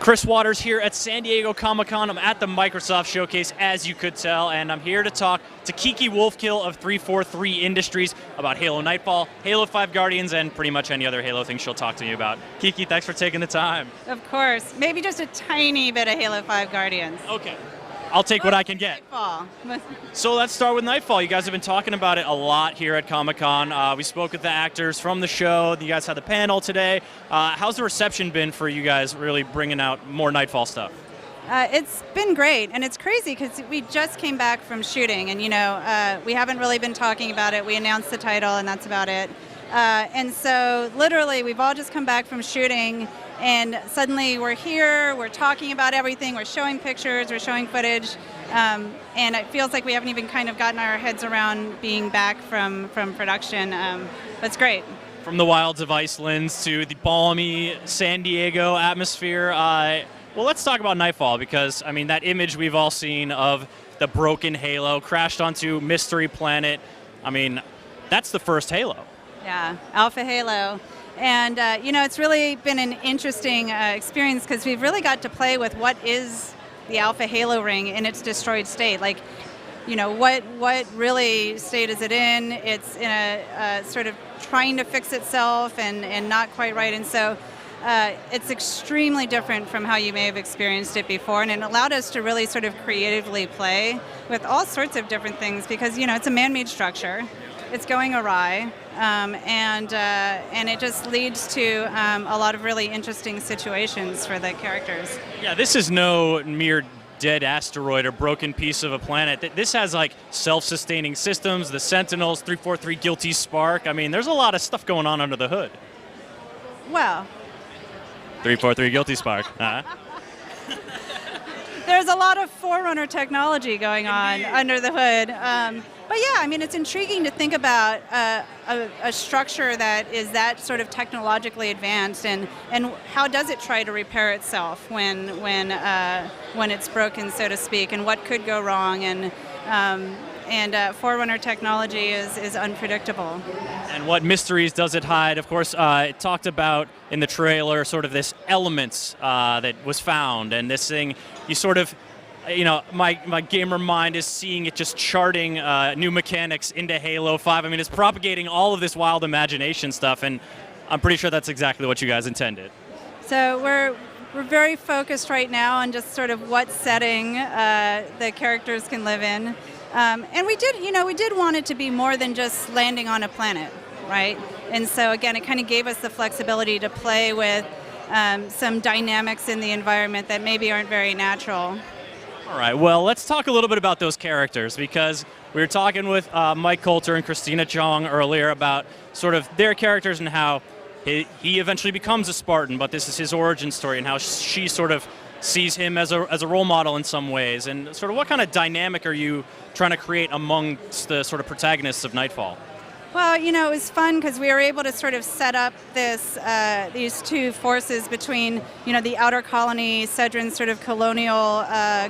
Chris Waters here at San Diego Comic-Con. I'm at the Microsoft Showcase, as you could tell, and I'm here to talk to Kiki Wolfkill of 343 Industries about Halo Nightfall, Halo 5 Guardians, and pretty much any other Halo thing she'll talk to me about. Kiki, thanks for taking the time. Of course. Maybe just a tiny bit of Halo 5 Guardians. Okay. I'll take what I can get. Nightfall. So let's start with Nightfall. You guys have been talking about it a lot here at Comic-Con. We spoke with the actors from the show. You guys had the panel today. How's the reception been for you guys really bringing out more Nightfall stuff? It's been great, and it's crazy because we just came back from shooting, and we haven't really been talking about it. We announced the title, and that's about it. And so literally we've all just come back from shooting, and suddenly we're here, we're talking about everything, we're showing pictures, we're showing footage, and it feels like we haven't even kind of gotten our heads around being back from production. That's great. From the wilds of Iceland to the balmy San Diego atmosphere, well, let's talk about Nightfall, because I mean that image we've all seen of the broken Halo crashed onto Mystery Planet, I mean, that's the first Halo. Yeah, Alpha Halo. And, it's really been an interesting experience because we've really got to play with what is the Alpha Halo ring in its destroyed state. Like, what really state is it in? It's in a sort of trying to fix itself and not quite right. And so it's extremely different from how you may have experienced it before. And it allowed us to really sort of creatively play with all sorts of different things because, it's a man-made structure. It's going awry, and it just leads to a lot of really interesting situations for the characters. Yeah, this is no mere dead asteroid or broken piece of a planet. This has like self-sustaining systems, the Sentinels, 343 Guilty Spark. I mean, there's a lot of stuff going on under the hood. Well, 343 Guilty Spark. There's a lot of Forerunner technology going on under the hood. But yeah, I mean, it's intriguing to think about a structure that is that sort of technologically advanced, and how does it try to repair itself when it's broken, so to speak, and what could go wrong, and Forerunner technology is unpredictable. And what mysteries does it hide? Of course, it talked about in the trailer sort of this elements that was found, and this thing you sort of. My gamer mind is seeing it just charting new mechanics into Halo 5. I mean, it's propagating all of this wild imagination stuff, and I'm pretty sure that's exactly what you guys intended. So we're very focused right now on just sort of what setting the characters can live in. And we did want it to be more than just landing on a planet, right? And so again, it kind of gave us the flexibility to play with some dynamics in the environment that maybe aren't very natural. All right, well, let's talk a little bit about those characters, because we were talking with Mike Coulter and Christina Chong earlier about sort of their characters and how he eventually becomes a Spartan, but this is his origin story, and how she sort of sees him as a role model in some ways. And sort of what kind of dynamic are you trying to create amongst the sort of protagonists of Nightfall? Well, it was fun because we were able to sort of set up these two forces between, the outer colony, Cedron's sort of colonial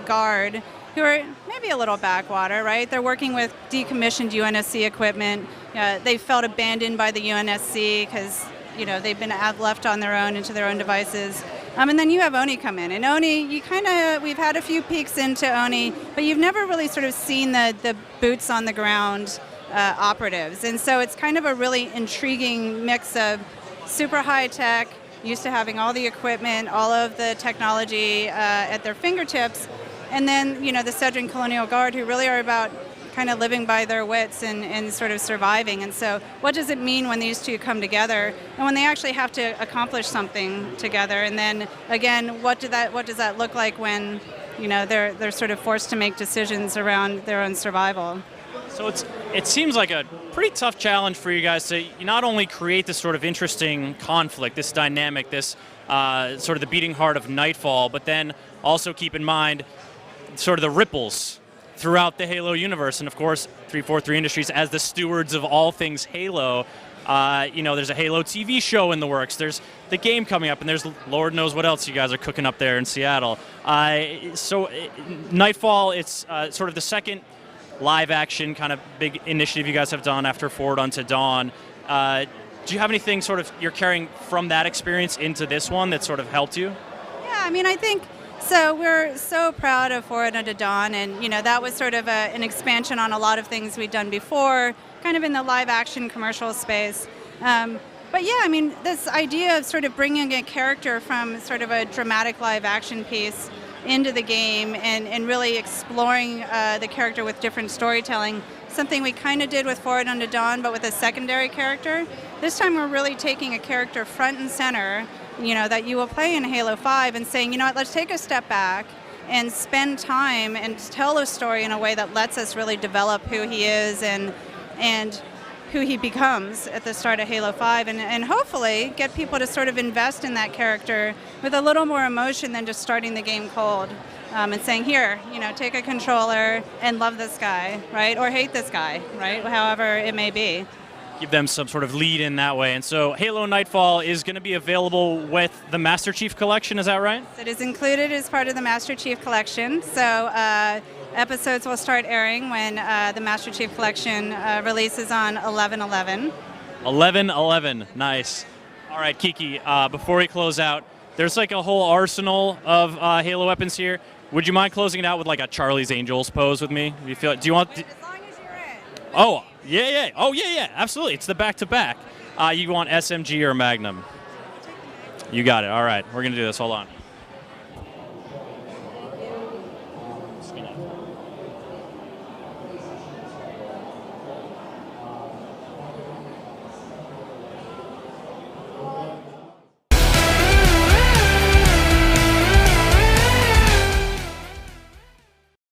guard, who are maybe a little backwater, right? They're working with decommissioned UNSC equipment. They felt abandoned by the UNSC because, they've been left on their own into their own devices. And then you have Oni come in. And Oni, we've had a few peeks into Oni, but you've never really sort of seen the boots on the ground operatives. And so it's kind of a really intriguing mix of super high tech, used to having all the equipment, all of the technology at their fingertips, and then, the Cedron Colonial Guard, who really are about kind of living by their wits and sort of surviving. And so what does it mean when these two come together and when they actually have to accomplish something together? And then again, what does that look like when, they're sort of forced to make decisions around their own survival? So it seems like a pretty tough challenge for you guys to not only create this sort of interesting conflict, this dynamic, this sort of the beating heart of Nightfall, but then also keep in mind sort of the ripples throughout the Halo universe. And of course, 343 Industries, as the stewards of all things Halo, there's a Halo TV show in the works, there's the game coming up, and there's Lord knows what else you guys are cooking up there in Seattle. So Nightfall, it's sort of the second live action kind of big initiative you guys have done after Forward Unto Dawn. Do you have anything sort of you're carrying from that experience into this one that sort of helped you? Yeah, I mean, I think so. We're so proud of Forward Unto Dawn, and that was sort of an expansion on a lot of things we'd done before, kind of in the live action commercial space. But yeah, I mean, this idea of sort of bringing a character from sort of a dramatic live action piece into the game and really exploring the character with different storytelling, something we kind of did with Forward Unto Dawn, but with a secondary character. This time we're really taking a character front and center, that you will play in Halo 5 and saying, what, let's take a step back and spend time and tell a story in a way that lets us really develop who he is and who he becomes at the start of Halo 5 and hopefully get people to sort of invest in that character with a little more emotion than just starting the game cold and saying, here, take a controller and love this guy, right? Or hate this guy, right? However it may be. Give them some sort of lead in that way. And so Halo Nightfall is going to be available with the Master Chief Collection, is that right? It is included as part of the Master Chief Collection. So episodes will start airing when the Master Chief Collection releases on 11/11. 11/11, nice. All right, Kiki, before we close out, there's like a whole arsenal of Halo weapons here. Would you mind closing it out with like a Charlie's Angels pose with me? Do you want? As long as you're in. Oh, yeah. Oh, yeah, absolutely. It's the back-to-back. You want SMG or Magnum? You got it. All right, we're going to do this. Hold on.